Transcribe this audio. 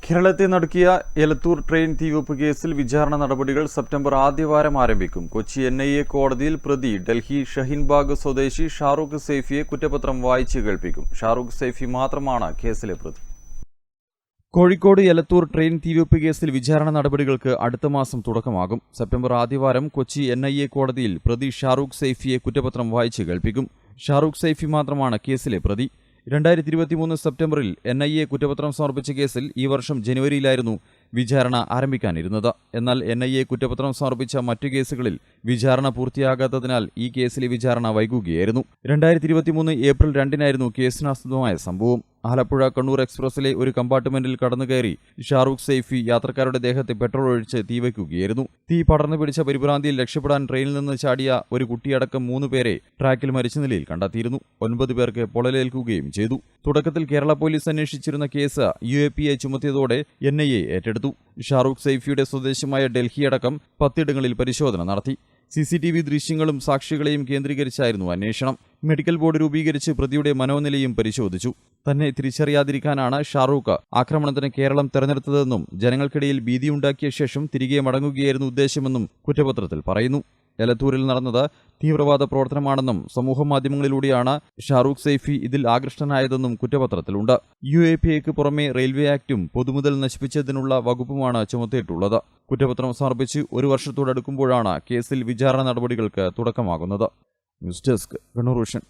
കേരളത്തെ നടുക്കിയ എലത്തൂർ ട്രെയിൻ തീവെപ്പ് കേസിൽ വിചാരണ നടപടികൾ സെപ്റ്റംബർ ആദ്യവാരം ആരംഭിക്കും. കൊച്ചി NIA കോടതിയിൽ പ്രതി ഡൽഹി ഷഹീൻബാഗ് സ്വദേശി ഷാറൂഖ് സൈഫിയെ കുറ്റപത്രം വായിച്ച് കേൾപ്പിക്കും. ഷാറൂഖ് സൈഫി മാത്രമാണ് കേസിലെ പ്രതി. കോഴിക്കോട് എലത്തൂർ ട്രെയിൻ തീവെപ്പ് കേസിൽ വിചാരണ നടപടികൾക്ക് അടുത്ത മാസം തുടക്കമാകും. സെപ്റ്റംബർ ആദ്യവാരം കൊച്ചി NIA കോടതിയിൽ പ്രതി ഷാറൂഖ് സൈഫിയെ കുറ്റപത്രം വായിച്ച് കേൾപ്പിക്കും. ഷാറൂഖ് സൈഫി മാത്രമാണ് കേസിലെ പ്രതി. 2023 സെപ്റ്റംബറിൽ NIA കുറ്റപത്രം സമർപ്പിച്ച കേസിൽ ഈ വർഷം ജനുവരിയിലായിരുന്നു വിചാരണ ആരംഭിക്കാനിരുന്നത്. എന്നാൽ NIA കുറ്റപത്രം സമർപ്പിച്ച മറ്റു കേസുകളിൽ വിചാരണ പൂർത്തിയാകാത്തതിനാൽ ഈ കേസിലെ വിചാരണ വൈകുകയായിരുന്നു. 2023 ഏപ്രിൽ 2-നായിരുന്നു കേസിനാസ്പദമായ സംഭവം. ആലപ്പുഴ കണ്ണൂർ എക്സ്പ്രസിലെ ഒരു കമ്പാർട്ട്മെന്റിൽ കടന്നുകയറി ഷാറൂഖ് സൈഫി യാത്രക്കാരുടെ ദേഹത്ത് പെട്രോൾ ഒഴിച്ച് തീവയ്ക്കുകയായിരുന്നു. തീ പടർന്നു പിടിച്ച പരിഭ്രാന്തിയിൽ രക്ഷപ്പെടാൻ ട്രെയിനിൽ നിന്ന് ചാടിയ ഒരു കുട്ടിയടക്കം 3 പേരെ ട്രാക്കിൽ മരിച്ച നിലയിൽ കണ്ടെത്തിയിരുന്നു. 9 പേർക്ക് പൊള്ളലേൽക്കുകയും ചെയ്തു. തുടക്കത്തിൽ കേരള പോലീസ് അന്വേഷിച്ചിരുന്ന കേസ് UAPA ചുമത്തിയതോടെ NIA ഏറ്റെടുത്തു. ഷാറൂഖ് സൈഫിയുടെ സ്വദേശമായ ഡൽഹിയടക്കം 10 ഇടങ്ങളിൽ പരിശോധന നടത്തി. CCTV ദൃശ്യങ്ങളും സാക്ഷികളെയും കേന്ദ്രീകരിച്ചായിരുന്നു അന്വേഷണം. മെഡിക്കൽ ബോർഡ് രൂപീകരിച്ച് പ്രതിയുടെ മനോനിലയും പരിശോധിച്ചു. തന്നെ തിരിച്ചറിയാതിരിക്കാനാണ് ഷാറൂഖ് ആക്രമണത്തിന് കേരളം തെരഞ്ഞെടുത്തതെന്നും ജനങ്ങൾക്കിടയിൽ ഭീതിയുണ്ടാക്കിയ ശേഷം തിരികെ മടങ്ങുകയായിരുന്നു ഉദ്ദേശമെന്നും കുറ്റപത്രത്തിൽ പറയുന്നു. എലത്തൂരിൽ നടന്നത് തീവ്രവാദ പ്രവർത്തനമാണെന്നും സമൂഹമാധ്യമങ്ങളിലൂടെയാണ് ഷാറൂഖ് സൈഫി ഇതിൽ ആകൃഷ്ടനായതെന്നും കുറ്റപത്രത്തിലുണ്ട്. UAPAയ്ക്ക് പുറമെ റെയിൽവേ ആക്ടും പൊതുമുതൽ നശിപ്പിച്ചതിനുള്ള വകുപ്പുമാണ് ചുമത്തിയിട്ടുള്ളത്. കുറ്റപത്രം സമർപ്പിച്ച് 1 വർഷത്തോടടുക്കുമ്പോഴാണ് കേസിൽ വിചാരണ നടപടികൾക്ക് തുടക്കമാകുന്നത്. News desk Kannur vision.